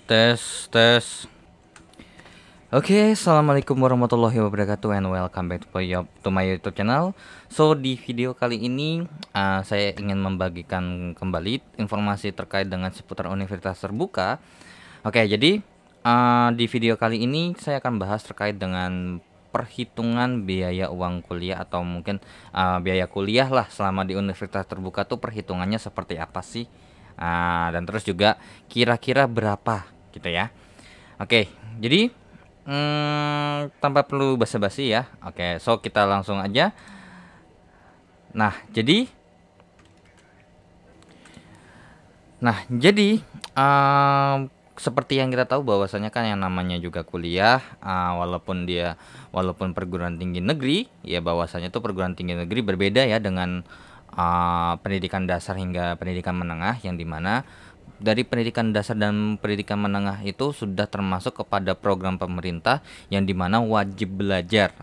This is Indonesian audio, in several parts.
Tes, tes. Oke, assalamualaikum warahmatullahi wabarakatuh and welcome back to my YouTube channel. So di video kali ini saya ingin membagikan kembali informasi terkait dengan seputar universitas terbuka. Oke, jadi di video kali ini saya akan bahas terkait dengan perhitungan biaya uang kuliah atau mungkin biaya kuliah lah selama di universitas terbuka tuh perhitungannya seperti apa sih? Dan terus juga kira-kira berapa gitu ya. Oke, jadi tanpa perlu basa-basi ya. Oke, so kita langsung aja. Nah, jadi jadi seperti yang kita tahu bahwasanya kan yang namanya juga kuliah, walaupun perguruan tinggi negeri, ya bahwasanya tuh perguruan tinggi negeri berbeda ya dengan pendidikan dasar hingga pendidikan menengah, yang dimana dari pendidikan dasar dan pendidikan menengah itu sudah termasuk kepada program pemerintah yang dimana wajib belajar.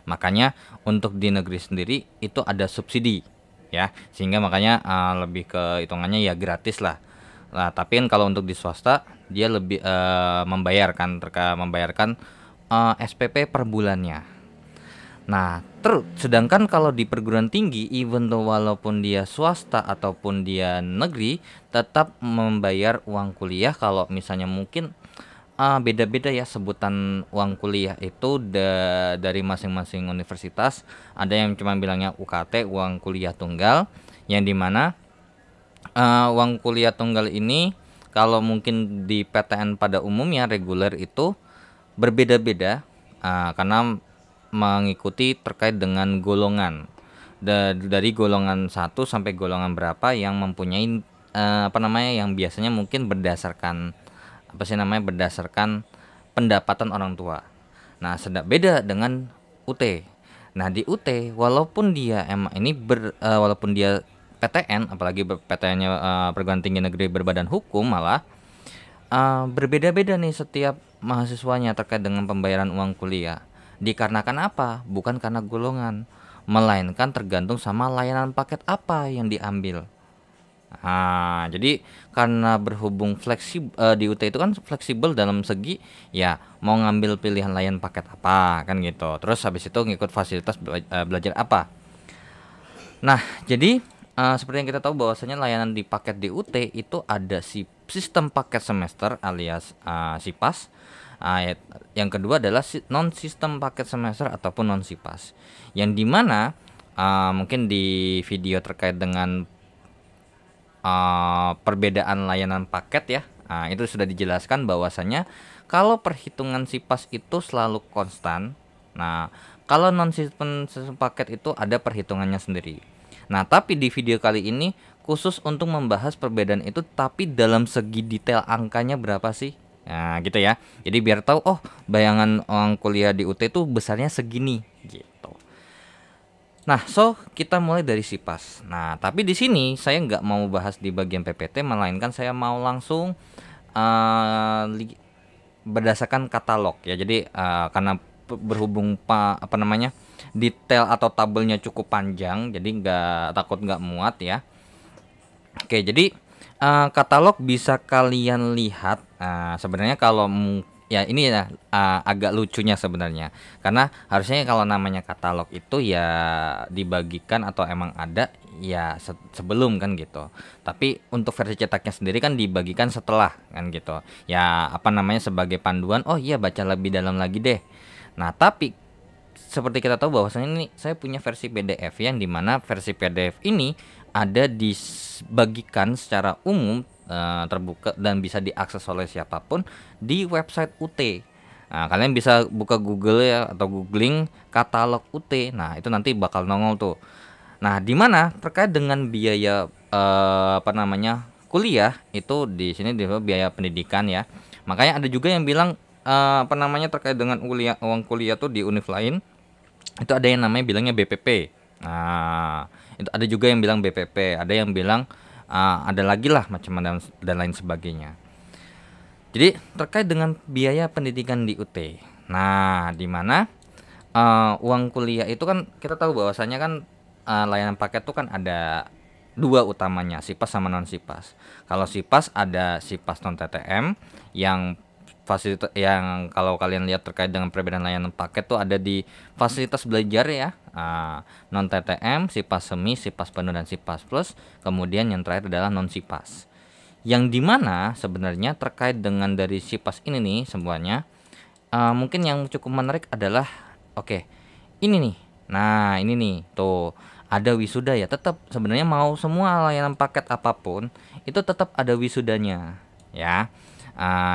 Makanya untuk di negeri sendiri itu ada subsidi ya, sehingga makanya lebih ke hitungannya ya gratis lah. Nah, tapi kan kalau untuk di swasta dia lebih membayarkan SPP per bulannya. Nah, sedangkan kalau di perguruan tinggi, even though walaupun dia swasta ataupun dia negeri, tetap membayar uang kuliah. Kalau misalnya mungkin beda-beda ya sebutan uang kuliah itu dari masing-masing universitas. Ada yang cuma bilangnya UKT, uang kuliah tunggal, yang dimana uang kuliah tunggal ini kalau mungkin di PTN pada umumnya reguler itu berbeda-beda karena mengikuti terkait dengan golongan dari golongan 1 sampai golongan berapa yang mempunyai yang biasanya mungkin berdasarkan pendapatan orang tua. Nah, sedang beda dengan UT. Nah, di UT walaupun dia walaupun dia PTN, apalagi PTN-nya perguruan tinggi negeri berbadan hukum, malah berbeda-beda nih setiap mahasiswanya terkait dengan pembayaran uang kuliah. Dikarenakan apa? Bukan karena golongan, melainkan tergantung sama layanan paket apa yang diambil. Jadi karena berhubung fleksibel di UT itu kan fleksibel dalam segi ya mau ngambil pilihan layanan paket apa kan gitu. Terus habis itu ngikut fasilitas belajar apa. Nah, jadi seperti yang kita tahu bahwasanya layanan di paket di UT itu ada sistem paket semester alias SIPAS. Yang kedua adalah non sistem paket semester ataupun non SIPAS. Yang dimana mungkin di video terkait dengan perbedaan layanan paket ya, itu sudah dijelaskan bahwasanya kalau perhitungan SIPAS itu selalu konstan. Nah, kalau non sistem paket itu ada perhitungannya sendiri. Nah, tapi di video kali ini khusus untuk membahas perbedaan itu, tapi dalam segi detail angkanya berapa sih? Nah, gitu ya. Jadi biar tahu, oh, bayangan uang kuliah di UT itu besarnya segini, gitu. Nah, so kita mulai dari SIPAS. Nah, tapi di sini saya nggak mau bahas di bagian PPT, melainkan saya mau langsung berdasarkan katalog ya. Jadi karena berhubung detail atau tabelnya cukup panjang, jadi nggak muat ya. Oke, jadi katalog bisa kalian lihat. Sebenarnya kalau ya ini ya agak lucunya sebenarnya, karena harusnya kalau namanya katalog itu ya dibagikan atau emang ada ya sebelum kan gitu. Tapi untuk versi cetaknya sendiri kan dibagikan setelah kan gitu. Ya sebagai panduan. Oh iya, baca lebih dalam lagi deh. Nah, tapi seperti kita tahu bahwasanya ini saya punya versi PDF, yang dimana versi PDF ini ada dibagikan secara umum, terbuka dan bisa diakses oleh siapapun di website UT. Nah, kalian bisa buka Google ya atau googling katalog UT. Nah, itu nanti bakal nongol tuh. Nah, di mana terkait dengan biaya kuliah itu di sini di biaya pendidikan ya. Makanya ada juga yang bilang terkait dengan uang kuliah tuh di univ lain itu ada yang namanya bilangnya BPP. Nah, itu ada juga yang bilang BPP, ada yang bilang ada lagi lah macam-macam dan lain sebagainya. Jadi terkait dengan biaya pendidikan di UT. Nah, di mana uang kuliah itu kan kita tahu bahwasanya kan layanan paket itu kan ada dua utamanya, SIPAS sama non SIPAS. Kalau SIPAS ada SIPAS non TTM yang fasilitas yang kalau kalian lihat terkait dengan perbedaan layanan paket tuh ada di fasilitas belajar ya, non TTM, SIPAS semi, SIPAS penuh dan SIPAS plus. Kemudian yang terakhir adalah non SIPAS. Yang dimana sebenarnya terkait dengan dari SIPAS ini nih semuanya, mungkin yang cukup menarik adalah oke, ini nih. Nah, ini nih, tuh ada wisuda ya. Tetap sebenarnya mau semua layanan paket apapun itu tetap ada wisudanya, ya.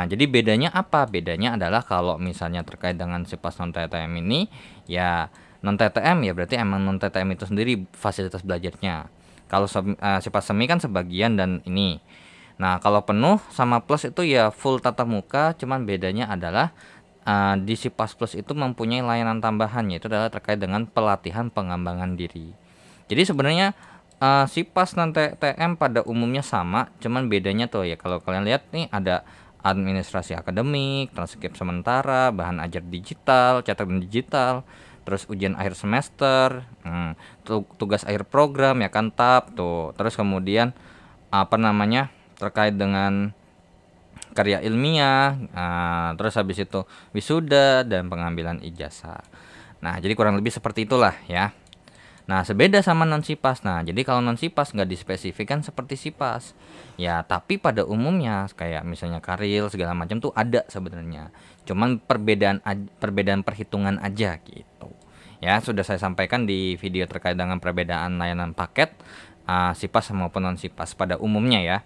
Jadi bedanya apa? Bedanya adalah kalau misalnya terkait dengan SIPAS non TTM ini, ya non TTM ya berarti emang non TTM itu sendiri fasilitas belajarnya. Kalau SIPAS semi kan sebagian dan ini. Nah, kalau penuh sama plus itu ya full tatap muka, cuman bedanya adalah di SIPAS Plus itu mempunyai layanan tambahan, yaitu adalah terkait dengan pelatihan pengembangan diri. Jadi sebenarnya SIPAS dan TTM pada umumnya sama, cuman bedanya tuh ya kalau kalian lihat nih ada administrasi akademik, transkrip sementara, bahan ajar digital, catatan digital, terus ujian akhir semester, tugas akhir program ya kan TAP tuh, terus kemudian apa namanya terkait dengan karya ilmiah, terus habis itu wisuda dan pengambilan ijazah. Nah, jadi kurang lebih seperti itulah ya. Nah, sebeda sama non SIPAS. Nah, jadi kalau non SIPAS nggak dispesifikan seperti SIPAS. Ya, tapi pada umumnya kayak misalnya karil segala macam tuh ada sebenarnya. Cuman perbedaan perhitungan aja gitu. Ya, sudah saya sampaikan di video terkait dengan perbedaan layanan paket SIPAS maupun non SIPAS pada umumnya ya.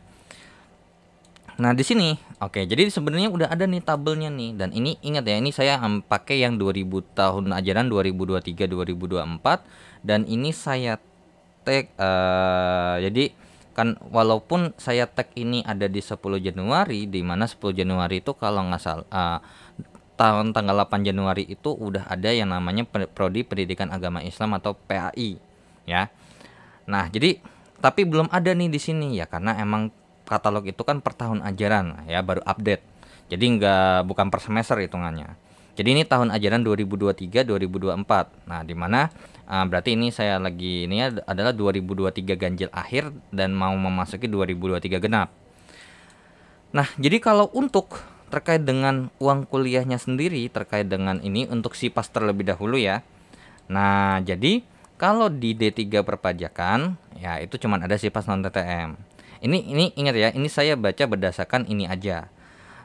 Nah, di sini oke, jadi sebenarnya udah ada nih tabelnya nih, dan ini ingat ya, ini saya pakai yang 2000 tahun ajaran 2023 2024, dan ini saya tag jadi kan walaupun saya tag ini ada di 10 Januari, di mana 10 Januari itu kalau nggak salah tahun tanggal 8 Januari itu udah ada yang namanya Prodi Pendidikan Agama Islam atau PAI ya. Nah, jadi tapi belum ada nih di sini ya, karena emang katalog itu kan per tahun ajaran ya, baru update. Jadi bukan per semester hitungannya. Jadi ini tahun ajaran 2023 2024. Nah, di mana berarti ini saya lagi ini adalah 2023 ganjil akhir dan mau memasuki 2023 genap. Nah, jadi kalau untuk terkait dengan uang kuliahnya sendiri terkait dengan ini untuk SIPAS terlebih dahulu ya. Nah, jadi kalau di D3 perpajakan ya itu cuma ada SIPAS non TTM. Ini ingat ya, ini saya baca berdasarkan ini aja.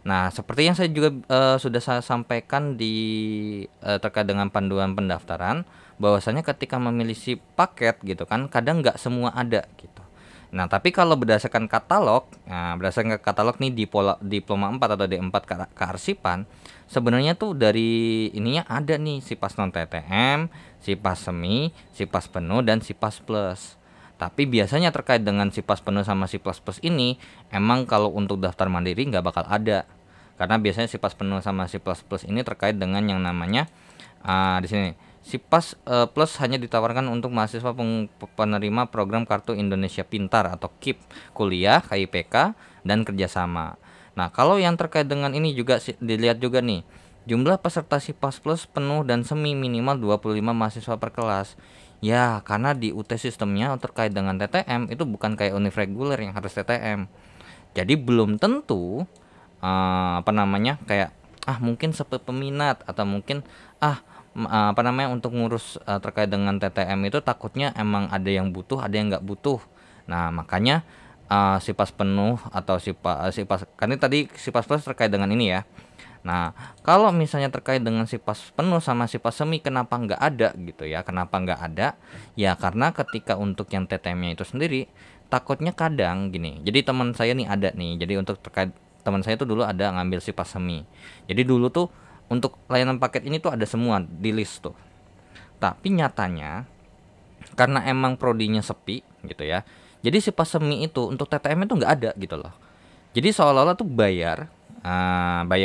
Nah, seperti yang saya juga sudah saya sampaikan di terkait dengan panduan pendaftaran, bahwasanya ketika memilih si paket gitu kan, kadang nggak semua ada gitu. Nah, tapi kalau berdasarkan katalog, berdasarkan katalog nih di diploma 4 atau D4 kearsipan, sebenarnya tuh dari ininya ada nih SIPAS non TTM, SIPAS semi, SIPAS penuh dan SIPAS plus. Tapi biasanya terkait dengan SIPAS penuh sama SIPAS plus ini, emang kalau untuk daftar mandiri nggak bakal ada. Karena biasanya SIPAS penuh sama SIPAS plus ini terkait dengan yang namanya di sini SIPAS plus hanya ditawarkan untuk mahasiswa penerima program Kartu Indonesia Pintar atau KIP, kuliah, KIPK, dan kerjasama. Nah, kalau yang terkait dengan ini juga dilihat juga nih, jumlah peserta SIPAS plus penuh dan semi minimal 25 mahasiswa per kelas. Ya, karena di UT sistemnya terkait dengan TTM itu bukan kayak univ reguler yang harus TTM. Jadi belum tentu apa namanya kayak mungkin peminat atau mungkin apa namanya untuk ngurus terkait dengan TTM itu takutnya emang ada yang butuh, ada yang nggak butuh. Nah, makanya SIPAS penuh atau SIPAS kan ini tadi SIPAS plus terkait dengan ini ya. Nah, kalau misalnya terkait dengan SIPAS penuh sama SIPAS semi kenapa nggak ada gitu ya? Kenapa nggak ada? Ya karena ketika untuk yang TTM-nya itu sendiri takutnya kadang gini. Jadi teman saya nih ada nih. Jadi untuk terkait teman saya tuh dulu ada ngambil SIPAS semi. Jadi dulu tuh untuk layanan paket ini tuh ada semua di list tuh. Tapi nyatanya karena emang prodinya sepi gitu ya. Jadi SIPAS semi itu untuk TTM itu nggak ada gitu loh. Jadi seolah-olah tuh bayar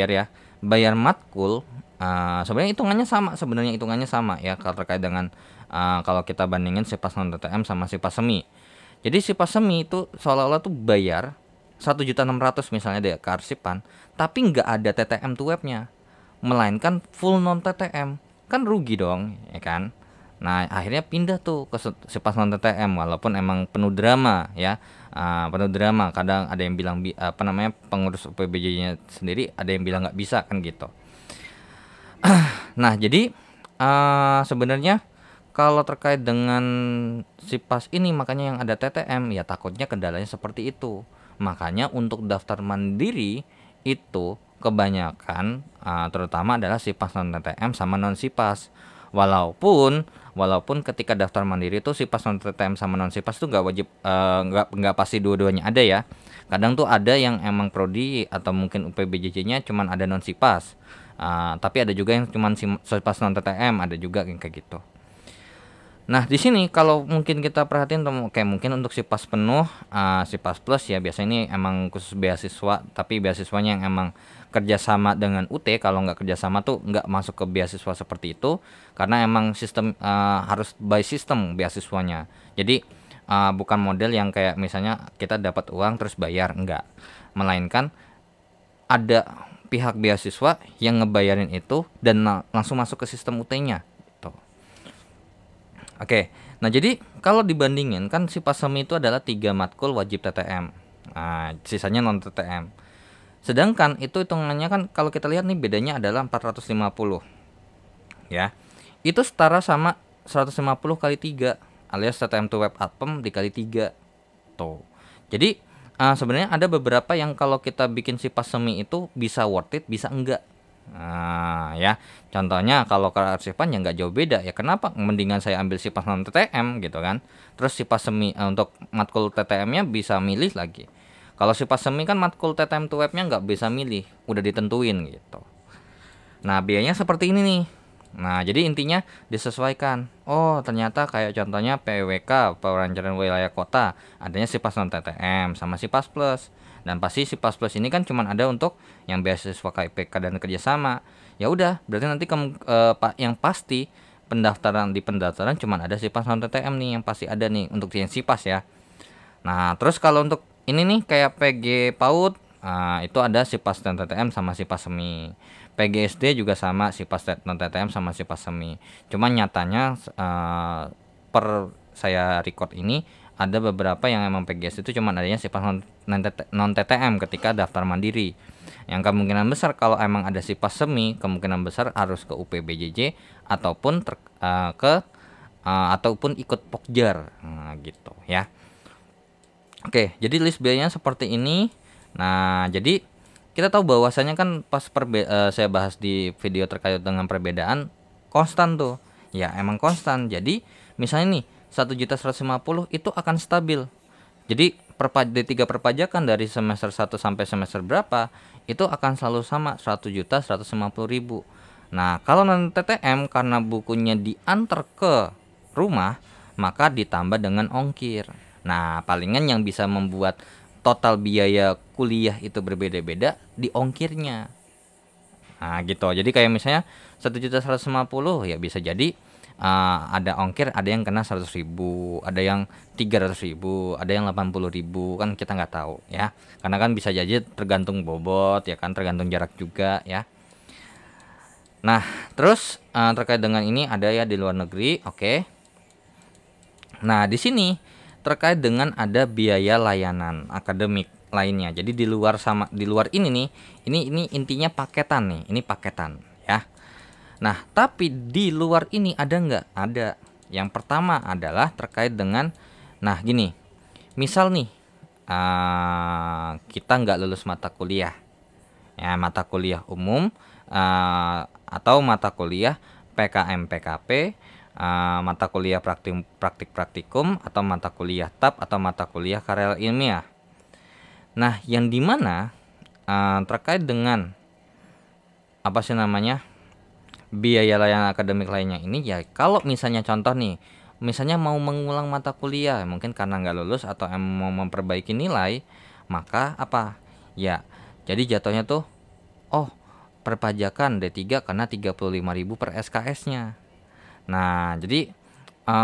ya, bayar matkul. Sebenarnya hitungannya sama ya kalau terkait dengan kalau kita bandingin SIPAS non TTM sama SIPAS semi. Jadi SIPAS semi itu seolah-olah tuh bayar 1.600.000 misalnya deh kearsipan, tapi nggak ada TTM tuh webnya, melainkan full non TTM, kan rugi dong ya kan. Nah, akhirnya pindah tuh ke SIPAS non TTM walaupun emang penuh drama ya. Penuh drama. Kadang ada yang bilang pengurus UPBJ-nya sendiri ada yang bilang nggak bisa kan gitu. Nah, jadi sebenarnya kalau terkait dengan SIPAS ini makanya yang ada TTM ya takutnya kendalanya seperti itu. Makanya untuk daftar mandiri itu kebanyakan terutama adalah SIPAS non TTM sama non SIPAS. Walaupun ketika daftar mandiri itu SIPAS non TTM sama non SIPAS itu nggak wajib, nggak pasti dua-duanya ada ya. Kadang tuh ada yang emang prodi atau mungkin UPBJJ-nya cuman ada non SIPAS. Tapi ada juga yang cuman SIPAS non TTM, ada juga yang kayak gitu. Nah, di sini kalau mungkin kita perhatiin kayak mungkin untuk SIPAS penuh, SIPAS plus ya biasanya ini emang khusus beasiswa, tapi beasiswanya yang emang kerjasama dengan UT. Kalau nggak kerjasama tuh nggak masuk ke beasiswa seperti itu, karena emang sistem harus by system beasiswanya. Jadi bukan model yang kayak misalnya kita dapat uang terus bayar, enggak, melainkan ada pihak beasiswa yang ngebayarin itu dan langsung masuk ke sistem UT-nya. Oke, nah jadi kalau dibandingin kan SIPAS semi itu adalah 3 matkul wajib TTM, sisanya non TTM. Sedangkan itu hitungannya kan kalau kita lihat nih bedanya adalah 450 ya. Itu setara sama 150 kali 3 alias TTM to web adpem dikali 3 tuh. Jadi sebenarnya ada beberapa yang kalau kita bikin SIPAS semi itu bisa worth it, bisa enggak. Nah ya, contohnya kalau kearsipan ya nggak jauh beda ya. Kenapa mendingan saya ambil SIPAS non TTM gitu kan. Terus SIPAS semi untuk matkul TTM-nya bisa milih lagi. Kalau SIPAS semi kan matkul TTM to web-nya nggak bisa milih, udah ditentuin gitu. Nah biayanya seperti ini nih. Nah jadi intinya disesuaikan. Oh ternyata kayak contohnya PWK Perencanaan Wilayah Kota adanya SIPAS non TTM sama SIPAS plus. Dan pasti SIPAS plus ini kan cuma ada untuk yang beasiswa KIPK dan kerjasama. Ya udah, berarti nanti yang pasti pendaftaran cuma ada SIPAS non TTM nih yang pasti ada nih untuk yang SIPAS ya. Nah terus kalau untuk ini nih kayak PG PAUD, itu ada SIPAS non TTM sama SIPAS semi. PGSD juga sama SIPAS non TTM sama SIPAS semi. Cuman nyatanya per saya record ini ada beberapa yang emang PGS itu cuma adanya SIPAS non TTM ketika daftar mandiri. Yang kemungkinan besar kalau emang ada SIPAS semi, kemungkinan besar harus ke UPBJJ ataupun ataupun ikut Pokjar, gitu ya. Oke, jadi list biayanya seperti ini. Nah, jadi kita tahu bahwasanya kan pas saya bahas di video terkait dengan perbedaan konstan tuh. Ya, emang konstan. Jadi, misalnya nih 1.150 itu akan stabil. Jadi D3 perpajakan dari semester 1 sampai semester berapa itu akan selalu sama 100.150.000. Nah, kalau non TTM karena bukunya diantar ke rumah, maka ditambah dengan ongkir. Nah, palingan yang bisa membuat total biaya kuliah itu berbeda-beda di ongkirnya. Nah, gitu. Jadi kayak misalnya 1.150 ya bisa jadi ada ongkir, ada yang kena 100.000, ada yang 300.000, ada yang 80.000, kan kita nggak tahu ya. Karena kan bisa jadi tergantung bobot ya kan, tergantung jarak juga ya. Nah, terus terkait dengan ini ada ya di luar negeri, oke. Nah, di sini terkait dengan ada biaya layanan akademik lainnya. Jadi di luar ini nih, ini intinya paketan nih, ini paketan ya. Nah, tapi di luar ini ada nggak? Ada. Yang pertama adalah terkait dengan, nah gini, misal nih kita nggak lulus mata kuliah, ya mata kuliah umum atau mata kuliah PKM PKP, mata kuliah praktikum atau mata kuliah TAP atau mata kuliah karya ilmiah. Nah, yang dimana terkait dengan apa sih namanya? Biaya layanan akademik lainnya ini ya kalau misalnya contoh nih, misalnya mau mengulang mata kuliah mungkin karena nggak lulus atau mau memperbaiki nilai, maka apa ya jadi jatuhnya tuh perpajakan D3 karena 35.000 per SKS-nya. Nah jadi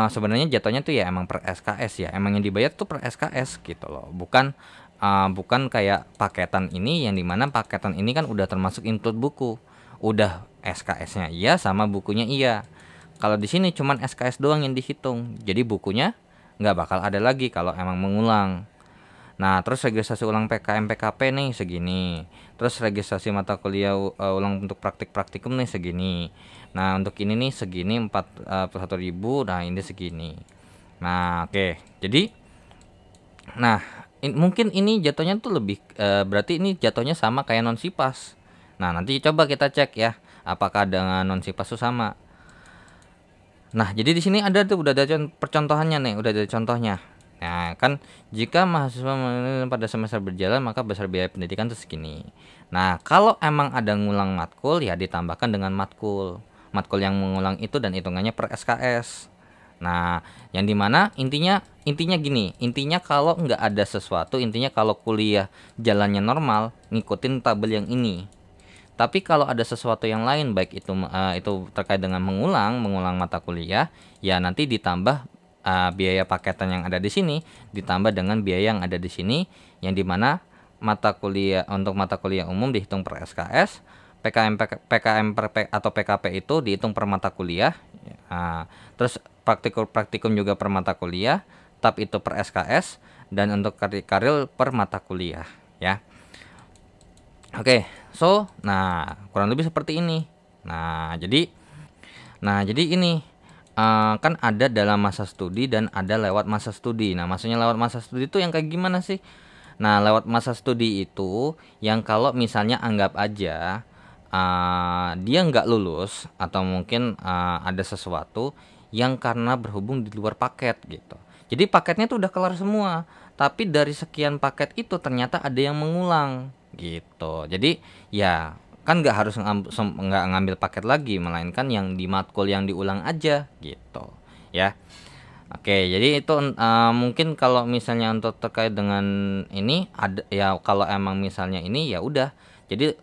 sebenarnya jatuhnya tuh ya emang per SKS ya, emang yang dibayar tuh per SKS gitu loh, bukan kayak paketan ini yang dimana paketan ini kan udah termasuk include buku, udah SKS-nya iya sama bukunya iya. Kalau di sini cuman SKS doang yang dihitung. Jadi bukunya nggak bakal ada lagi kalau emang mengulang. Nah, terus registrasi ulang PKM PKP nih segini. Terus registrasi mata kuliah ulang untuk praktik-praktikum nih segini. Nah, untuk ini nih segini 41.000. Nah, ini segini. Nah, oke. Jadi nah, mungkin ini jatuhnya tuh lebih berarti ini jatuhnya sama kayak non Sipas. Nah, nanti coba kita cek ya, apakah dengan non Sipas tuh sama. Nah, jadi di sini ada tuh udah ada percontohannya nih, udah ada contohnya. Nah, kan jika mahasiswa pada semester berjalan maka besar biaya pendidikan tuh segini. Nah, kalau emang ada ngulang matkul ya ditambahkan dengan matkul. Matkul yang mengulang itu dan hitungannya per SKS. Nah, yang dimana intinya gini, intinya kalau nggak ada sesuatu, intinya kalau kuliah jalannya normal, ngikutin tabel yang ini. Tapi kalau ada sesuatu yang lain, baik itu terkait dengan mengulang mata kuliah, ya nanti ditambah biaya paketan yang ada di sini, ditambah dengan biaya yang ada di sini, yang dimana untuk mata kuliah umum dihitung per SKS, PKM atau PKP itu dihitung per mata kuliah, terus praktikum juga per mata kuliah, TAP itu per SKS, dan untuk karil per mata kuliah, ya. Oke, nah kurang lebih seperti ini. Nah jadi ini kan ada dalam masa studi dan ada lewat masa studi. Nah, maksudnya lewat masa studi itu yang kayak gimana sih? Nah, lewat masa studi itu yang kalau misalnya anggap aja dia nggak lulus atau mungkin ada sesuatu yang karena berhubung di luar paket gitu. Jadi paketnya tuh udah kelar semua, tapi dari sekian paket itu ternyata ada yang mengulang gitu. Jadi ya kan nggak harus nggak ngambil paket lagi, melainkan yang di matkul yang diulang aja gitu ya. Oke, jadi itu mungkin kalau misalnya untuk terkait dengan ini ada ya, kalau emang misalnya ini ya udah. Jadi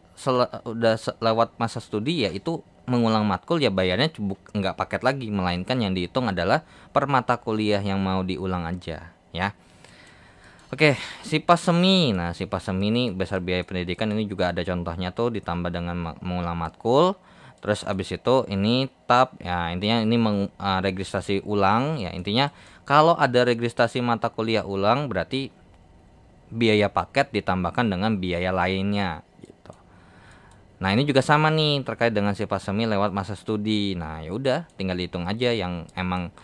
lewat masa studi ya itu mengulang matkul ya bayarnya nggak paket lagi, melainkan yang dihitung adalah per mata kuliah yang mau diulang aja ya. Oke, Sipas Semi. Nah, Sipas Semi ini besar biaya pendidikan, ini juga ada contohnya tuh ditambah dengan mengulang matkul. Terus abis itu ini TAP ya, intinya ini registrasi ulang ya, intinya kalau ada registrasi mata kuliah ulang berarti biaya paket ditambahkan dengan biaya lainnya gitu. Nah, ini juga sama nih terkait dengan Sipas Semi lewat masa studi. Nah, ya udah tinggal hitung aja yang emang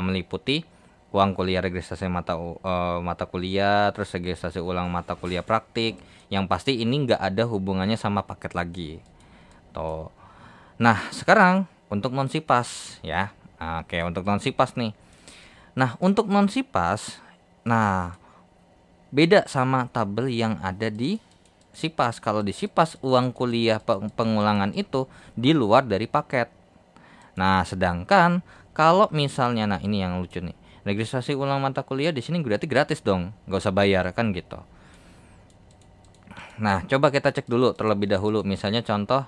meliputi uang kuliah registrasi mata kuliah, terus registrasi ulang mata kuliah praktik. Yang pasti ini nggak ada hubungannya sama paket lagi. Tuh. Nah, sekarang untuk non Sipas ya. Oke, untuk non Sipas nih. Nah, untuk non Sipas, nah beda sama tabel yang ada di Sipas. Kalau di Sipas uang kuliah pengulangan itu di luar dari paket. Nah, sedangkan kalau misalnya, nah ini yang lucu nih, registrasi ulang mata kuliah di sini berarti gratis dong, nggak usah bayar kan gitu. Nah, coba kita cek dulu terlebih dahulu, misalnya contoh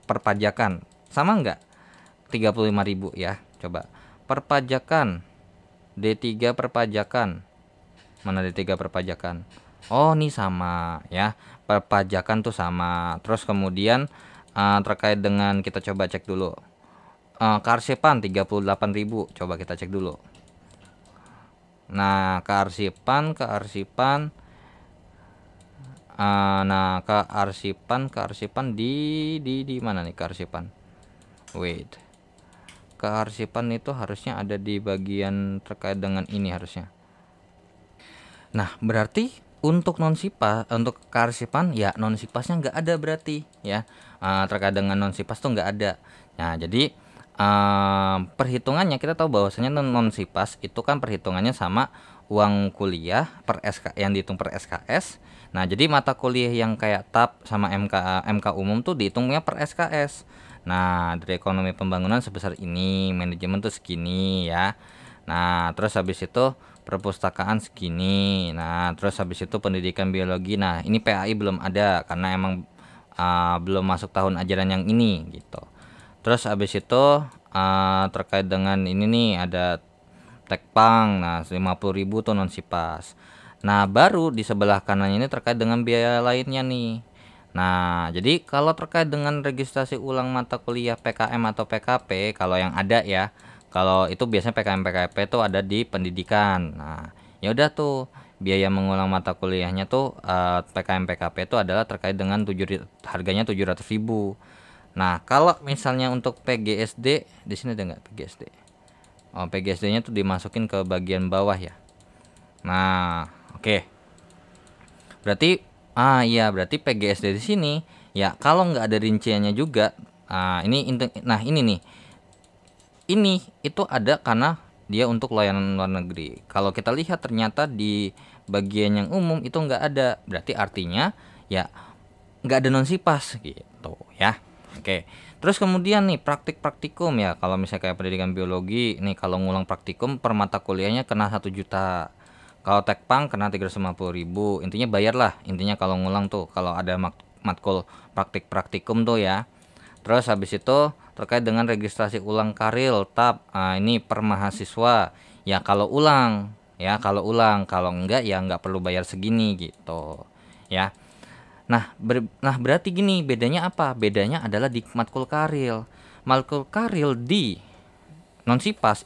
perpajakan, sama nggak? 35.000 ya, coba perpajakan D3 perpajakan, mana D3 perpajakan? Oh, ini sama ya, perpajakan tuh sama. Terus kemudian terkait dengan kita coba cek dulu. Kearsipan 38.000, coba kita cek dulu. Nah, kearsipan nah, kearsipan di mana nih kearsipan? Wait. Kearsipan itu harusnya ada di bagian terkait dengan ini harusnya. Nah, berarti untuk non Sipas, untuk kearsipan ya non Sipasnya nggak ada berarti ya. Terkait dengan non Sipas tuh nggak ada. Nah, jadi perhitungannya kita tahu bahwasanya non Sipas itu kan perhitungannya sama uang kuliah per SK yang dihitung per SKS. Nah, jadi mata kuliah yang kayak TAP sama MK umum tuh dihitungnya per SKS. Nah, dari ekonomi pembangunan sebesar ini, manajemen tuh segini ya. Nah, terus habis itu perpustakaan segini. Nah, terus habis itu pendidikan biologi. Nah, ini PAI belum ada karena emang belum masuk tahun ajaran yang ini gitu. Terus abis itu terkait dengan ini nih ada Tekpang. Nah, 50.000 tuh non Sipas. Nah, baru di sebelah kanan ini terkait dengan biaya lainnya nih. Nah, jadi kalau terkait dengan registrasi ulang mata kuliah PKM atau PKP, kalau yang ada ya, kalau itu biasanya PKM PKP itu ada di pendidikan. Nah, ya udah tuh biaya mengulang mata kuliahnya tuh PKM PKP itu adalah terkait dengan harganya 700.000. Nah, kalau misalnya untuk PGSD di sini ada nggak PGSD? Oh, PGSD-nya tuh dimasukin ke bagian bawah ya. Nah, oke. Berarti iya berarti PGSD di sini ya kalau nggak ada rinciannya juga. Nah ini nih. Ini itu ada karena dia untuk layanan luar negeri. Kalau kita lihat ternyata di bagian yang umum itu nggak ada. Berarti artinya ya nggak ada non sipas gitu ya. Oke. Terus kemudian nih praktikum ya. Kalau misalnya kayak pendidikan biologi nih kalau ngulang praktikum per mata kuliahnya kena 1 juta. Kalau tekpang kena 350.000. Intinya bayar lah. Intinya kalau ngulang tuh kalau ada matkul praktikum tuh ya. Terus habis itu terkait dengan registrasi ulang karil tab. Ini per mahasiswa. Ya kalau ulang kalau enggak ya enggak perlu bayar segini gitu. Ya. Nah, berarti gini, bedanya apa? Bedanya adalah di matkul karil. Matkul karil di non sipas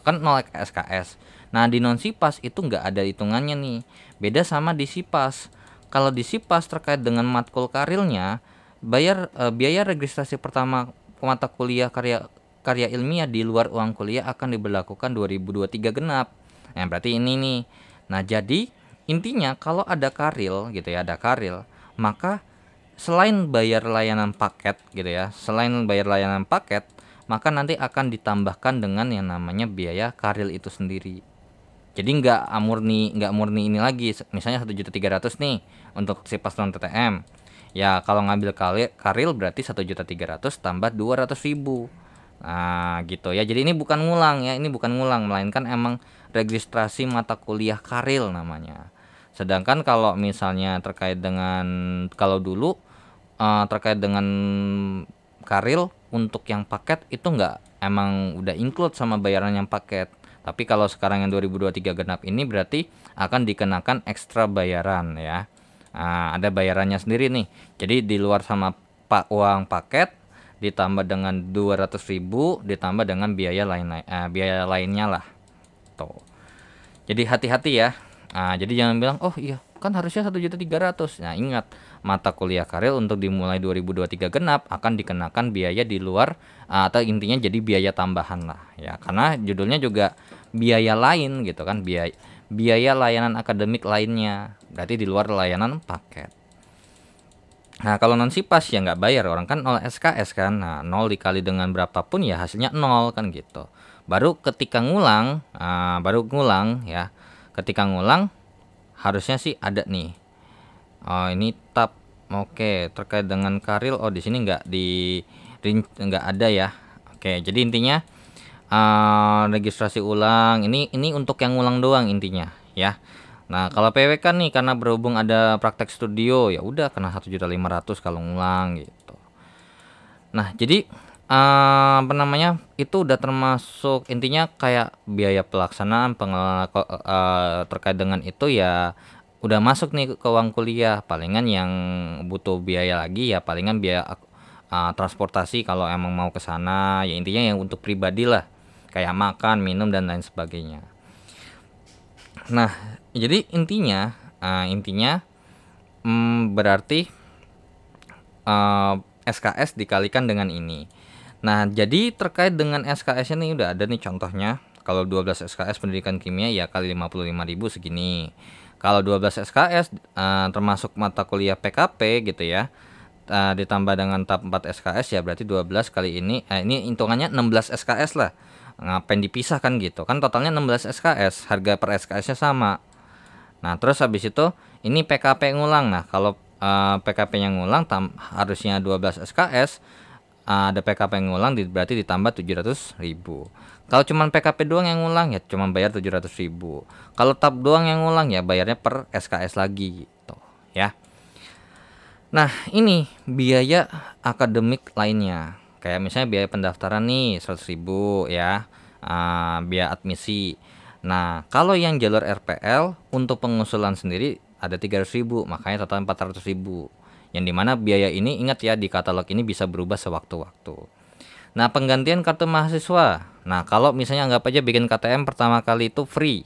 kan 0 SKS. Nah, di non sipas itu nggak ada hitungannya nih. Beda sama di sipas. Kalau di sipas terkait dengan matkul karilnya, biaya registrasi pertama mata kuliah karya ilmiah di luar uang kuliah akan diberlakukan 2023 genap. Nah, berarti ini nih. Nah, jadi intinya kalau ada karil gitu ya, ada karil, maka selain bayar layanan paket gitu ya, maka nanti akan ditambahkan dengan yang namanya biaya karil itu sendiri. Jadi nggak murni ini lagi. Misalnya 1.300.000 nih untuk si paslon TTM. Ya kalau ngambil karil berarti 1.300.000 tambah 200.000. Nah gitu ya. Jadi ini bukan ngulang ya, melainkan emang registrasi mata kuliah karil namanya. Sedangkan kalau misalnya kalau dulu terkait dengan karil untuk yang paket itu enggak emang udah include sama bayaran yang paket. Tapi kalau sekarang yang 2023 genap ini berarti akan dikenakan ekstra bayaran ya. Ada bayarannya sendiri nih. Jadi di luar sama uang paket ditambah dengan 200.000 ditambah dengan biaya lainnya lah. Tuh. Jadi hati-hati ya. Jadi jangan bilang oh iya kan harusnya 1.300.000. Nah ingat mata kuliah karil untuk dimulai 2023 genap akan dikenakan biaya di luar atau intinya jadi biaya tambahan lah ya karena judulnya juga biaya lain gitu kan biaya layanan akademik lainnya berarti di luar layanan paket. Nah kalau non sipas ya nggak bayar orang kan 0 SKS kan. Nah 0 dikali dengan berapapun ya hasilnya 0 kan gitu. Baru ketika ngulang ya ketika ngulang harusnya sih ada nih. Oh ini tab. Oke terkait dengan karil di sini nggak ada ya. Oke jadi intinya registrasi ulang ini untuk yang ngulang doang intinya ya. Nah kalau PWK nih karena berhubung ada praktek studio ya udah kena 1.500.000 kalau ngulang gitu. Nah jadi itu udah termasuk intinya kayak biaya pelaksanaan pengelolaan terkait dengan itu ya udah masuk nih ke uang kuliah. Palingan yang butuh biaya lagi ya palingan biaya transportasi kalau emang mau ke sana ya intinya yang untuk pribadi lah kayak makan minum dan lain sebagainya. Nah jadi intinya berarti SKS dikalikan dengan ini. Nah, jadi terkait dengan SKS ini udah ada nih contohnya. Kalau 12 SKS pendidikan kimia ya kali 55.000 segini. Kalau 12 SKS termasuk mata kuliah PKP gitu ya. Ditambah dengan tab 4 SKS ya berarti 12 kali ini hitungannya 16 SKS lah. Ngapain dipisah kan gitu. Kan totalnya 16 SKS, harga per SKS-nya sama. Nah, terus habis itu ini PKP ngulang. Nah, kalau PKP-nya ngulang harusnya 12 SKS. Ada PKP yang ngulang berarti ditambah 700.000. Kalau cuma PKP doang yang ngulang ya cuma bayar 700.000. Kalau tab doang yang ngulang ya bayarnya per SKS lagi gitu ya. Nah ini biaya akademik lainnya kayak misalnya biaya pendaftaran nih 100.000 ya, biaya admisi. Nah kalau yang jalur RPL untuk pengusulan sendiri ada 300.000 makanya total 400.000 Yang dimana biaya ini, ingat ya, di katalog ini bisa berubah sewaktu-waktu. Nah, penggantian kartu mahasiswa. Nah, kalau misalnya anggap aja bikin KTM pertama kali itu free.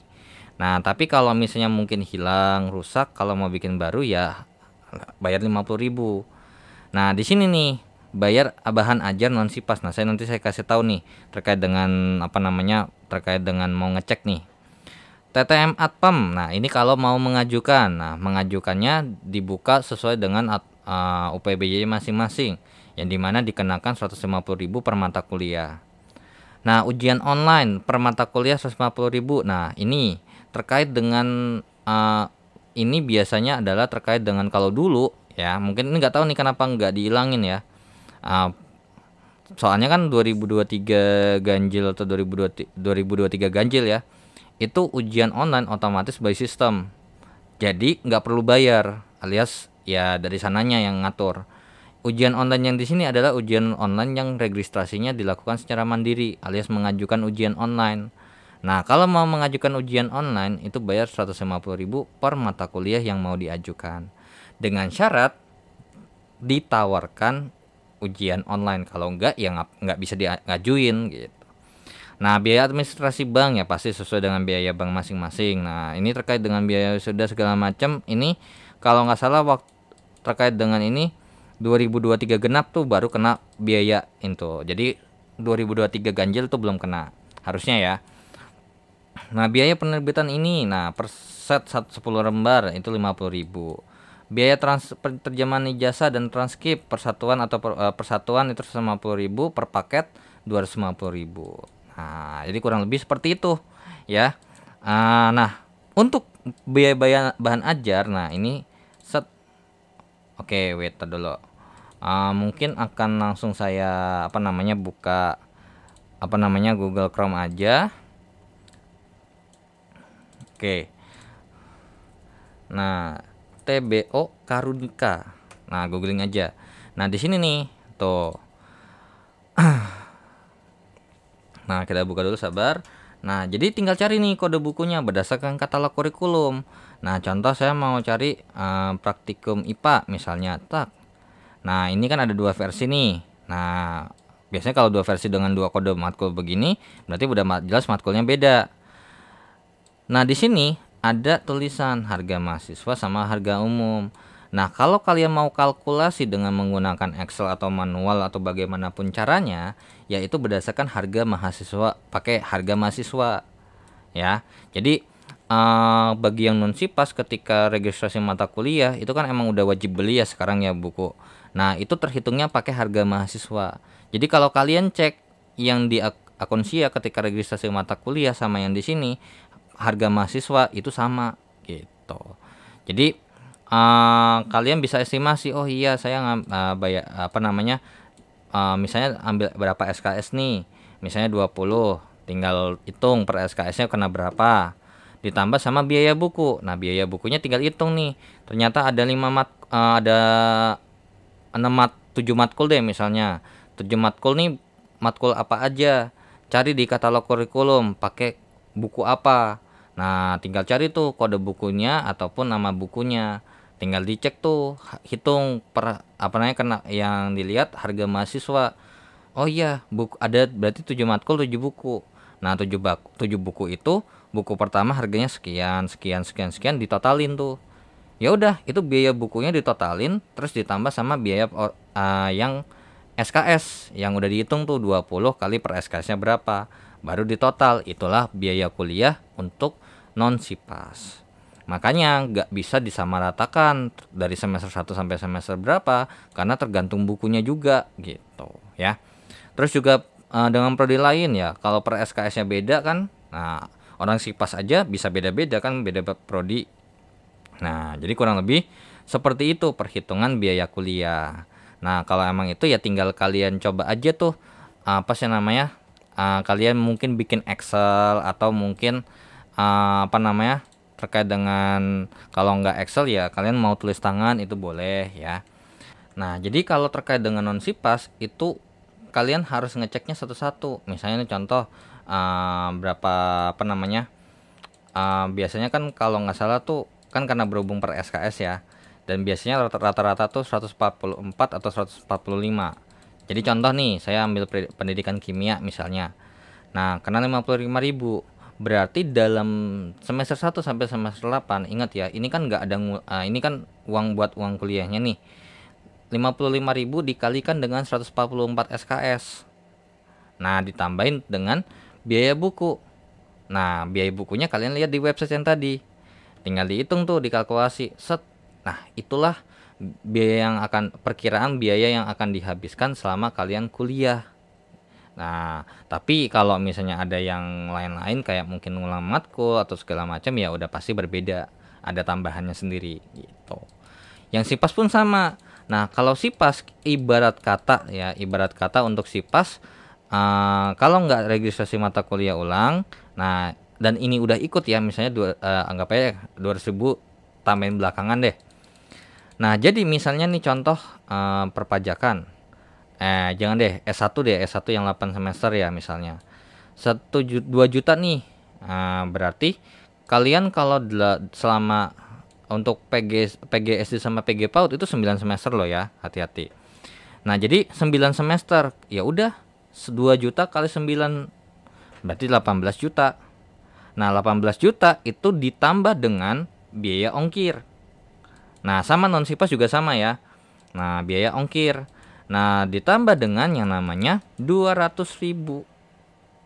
Nah, tapi kalau misalnya mungkin hilang, rusak, kalau mau bikin baru ya bayar 50.000. Nah, di sini nih bayar bahan ajar non sipas. Nah, saya kasih tahu nih terkait dengan terkait dengan mau ngecek nih. TTM Atpem. Nah, ini kalau mau mengajukan. Nah, mengajukannya dibuka sesuai dengan UPBJ masing-masing, yang dimana dikenakan 150.000 per mata kuliah. Nah, ujian online per mata kuliah 150.000. Nah, ini terkait dengan ini biasanya adalah terkait dengan, kalau dulu ya, mungkin ini nggak tahu nih kenapa nggak dihilangin ya. Soalnya kan 2023 ganjil atau 2023 ganjil ya, itu ujian online otomatis by system. Jadi nggak perlu bayar, alias ya dari sananya yang ngatur. Ujian online yang di sini adalah ujian online yang registrasinya dilakukan secara mandiri, alias mengajukan ujian online. Nah, kalau mau mengajukan ujian online itu bayar 150.000 per mata kuliah yang mau diajukan. Dengan syarat ditawarkan ujian online, kalau enggak ya nggak bisa diajuin gitu. Nah, biaya administrasi bank ya pasti sesuai dengan biaya bank masing-masing. Nah, ini terkait dengan biaya sudah segala macam. Ini kalau nggak salah waktu terkait dengan ini 2023 genap tuh baru kena biaya itu. Jadi 2023 ganjil tuh belum kena. Harusnya ya. Nah, biaya penerbitan ini, nah per set 10 lembar itu 50.000. Biaya terjemahan ijazah dan transkrip persatuan atau persatuan itu 150.000, per paket 250.000. Nah, jadi kurang lebih seperti itu ya. Nah, untuk biaya bahan ajar, nah ini set. Oke, wait dulu. Mungkin akan langsung saya buka Google Chrome aja. Oke. Nah, TBO Karunika. Nah, googling aja. Nah, di sini nih, tuh. Nah, kita buka dulu, sabar. Nah, jadi tinggal cari nih kode bukunya berdasarkan katalog kurikulum. Nah, contoh saya mau cari praktikum IPA misalnya. Tak. Nah, ini kan ada 2 versi nih. Nah, biasanya kalau 2 versi dengan 2 kode matkul begini, berarti udah jelas matkulnya beda. Nah, di sini ada tulisan harga mahasiswa sama harga umum. Nah, kalau kalian mau kalkulasi dengan menggunakan Excel atau manual atau bagaimanapun caranya, yaitu berdasarkan harga mahasiswa, pakai harga mahasiswa ya. Jadi bagi yang non sipas ketika registrasi mata kuliah itu kan emang udah wajib beli ya sekarang ya buku. Nah, itu terhitungnya pakai harga mahasiswa. Jadi kalau kalian cek yang di akun SIA ketika registrasi mata kuliah sama yang di sini, harga mahasiswa itu sama gitu. Jadi kalian bisa estimasi, oh iya saya bayar misalnya ambil berapa SKS nih, misalnya 20, tinggal hitung per SKS-nya kena berapa, ditambah sama biaya buku. Nah, biaya bukunya tinggal hitung nih, ternyata ada 7 matkul deh misalnya. 7 matkul nih, matkul apa aja, cari di katalog kurikulum pakai buku apa. Nah, tinggal cari tuh kode bukunya ataupun nama bukunya, tinggal dicek tuh, hitung per kena yang dilihat harga mahasiswa. Oh iya, buku ada berarti 7 matkul 7 buku. Nah, 7 buku itu, buku pertama harganya sekian ditotalin tuh. Ya udah, itu biaya bukunya ditotalin terus ditambah sama biaya yang SKS yang udah dihitung tuh 20 kali per SKS-nya berapa, baru ditotal. Itulah biaya kuliah untuk non sipas. Makanya nggak bisa disamaratakan dari semester 1 sampai semester berapa, karena tergantung bukunya juga gitu ya. Terus juga dengan prodi lain ya, kalau per SKS-nya beda kan, nah orang sipas aja bisa beda-beda kan, beda prodi. Nah, jadi kurang lebih seperti itu perhitungan biaya kuliah. Nah, kalau emang itu ya tinggal kalian coba aja tuh kalian mungkin bikin Excel atau mungkin terkait dengan, kalau nggak Excel ya kalian mau tulis tangan itu boleh ya. Nah, jadi kalau terkait dengan non sipas itu kalian harus ngeceknya satu-satu. Misalnya contoh berapa biasanya kan kalau nggak salah tuh kan karena berhubung per SKS ya. Dan biasanya rata-rata tuh 144 atau 145. Jadi contoh nih, saya ambil pendidikan kimia misalnya. Nah, kena 55.000. Berarti dalam semester 1 sampai semester 8, ingat ya, ini kan nggak ada ini kan uang buat uang kuliahnya nih. 55.000 dikalikan dengan 144 SKS. Nah, ditambahin dengan biaya buku. Nah, biaya bukunya kalian lihat di website yang tadi. Tinggal dihitung tuh, dikalkulasi. Set. Nah, itulah perkiraan biaya yang akan dihabiskan selama kalian kuliah. Nah, tapi kalau misalnya ada yang lain-lain kayak mungkin ngulang matkul atau segala macam, ya udah pasti berbeda. Ada tambahannya sendiri gitu. Yang SIPAS pun sama. Nah, kalau SIPAS ibarat kata untuk SIPAS, kalau nggak registrasi mata kuliah ulang, nah dan ini udah ikut ya, misalnya anggap aja 200.000 tambahin belakangan deh. Nah, jadi misalnya nih contoh perpajakan. Jangan deh, S1 deh, S1 yang 8 semester ya misalnya. 2 juta nih. Berarti kalian kalau selama untuk PGSD sama PG PAUD itu 9 semester loh ya, hati-hati. Nah, jadi 9 semester, ya udah 2 juta kali 9 berarti 18 juta. Nah, 18 juta itu ditambah dengan biaya ongkir. Nah, sama non SIPAS juga sama ya. Nah, biaya ongkir. Nah, ditambah dengan yang namanya 200.000.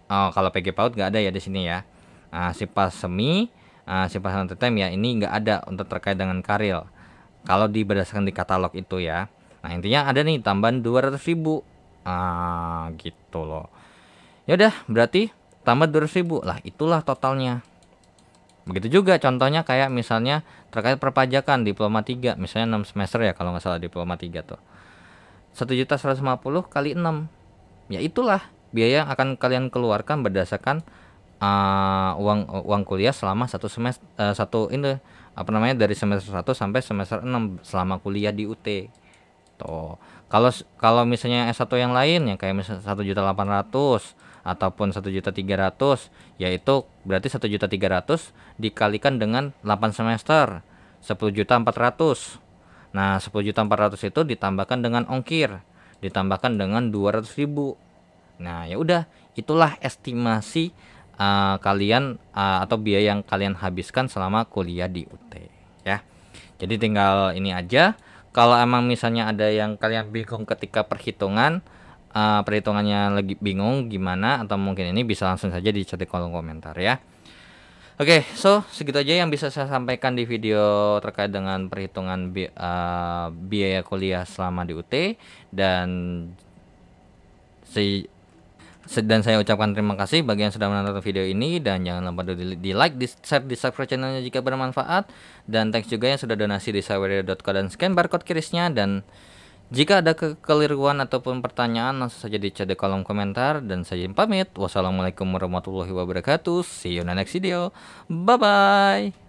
Oh, kalau PG PAUD nggak ada ya di sini ya. SIPAS semi, SIPAS non-time ya, ini nggak ada untuk terkait dengan karil. Kalau berdasarkan di katalog itu ya. Nah, intinya ada nih tambahan 200.000. Gitu loh. Ya udah, berarti tambah 200.000. Lah, itulah totalnya. Begitu juga contohnya kayak misalnya terkait perpajakan diploma 3, misalnya 6 semester ya kalau nggak salah diploma 3 tuh. 1.150 kali 6. Ya itulah biaya yang akan kalian keluarkan berdasarkan uang kuliah selama satu semester dari semester 1 sampai semester 6 selama kuliah di UT. Tuh. Kalau misalnya S1 yang lain yang kayak misalnya 1.800.000 ataupun 1.300.000, yaitu berarti 1.300.000 dikalikan dengan 8 semester 10.400.000. Nah, 10.400.000 itu ditambahkan dengan ongkir, ditambahkan dengan 200.000. Nah, ya udah, itulah estimasi kalian atau biaya yang kalian habiskan selama kuliah di UT ya. Jadi tinggal ini aja. Kalau emang misalnya ada yang kalian bingung ketika perhitungannya lagi bingung gimana atau mungkin ini, bisa langsung saja di chat di kolom komentar ya. Oke, so segitu aja yang bisa saya sampaikan di video terkait dengan perhitungan biaya kuliah selama di UT, dan saya ucapkan terima kasih bagi yang sudah menonton video ini, dan jangan lupa di like, di share, di subscribe channelnya jika bermanfaat, dan thanks juga yang sudah donasi di saweria.co dan scan barcode kirisnya. Dan jika ada kekeliruan ataupun pertanyaan, langsung saja di chat di kolom komentar, dan saya pamit. Wassalamualaikum warahmatullahi wabarakatuh. See you in the next video. Bye bye.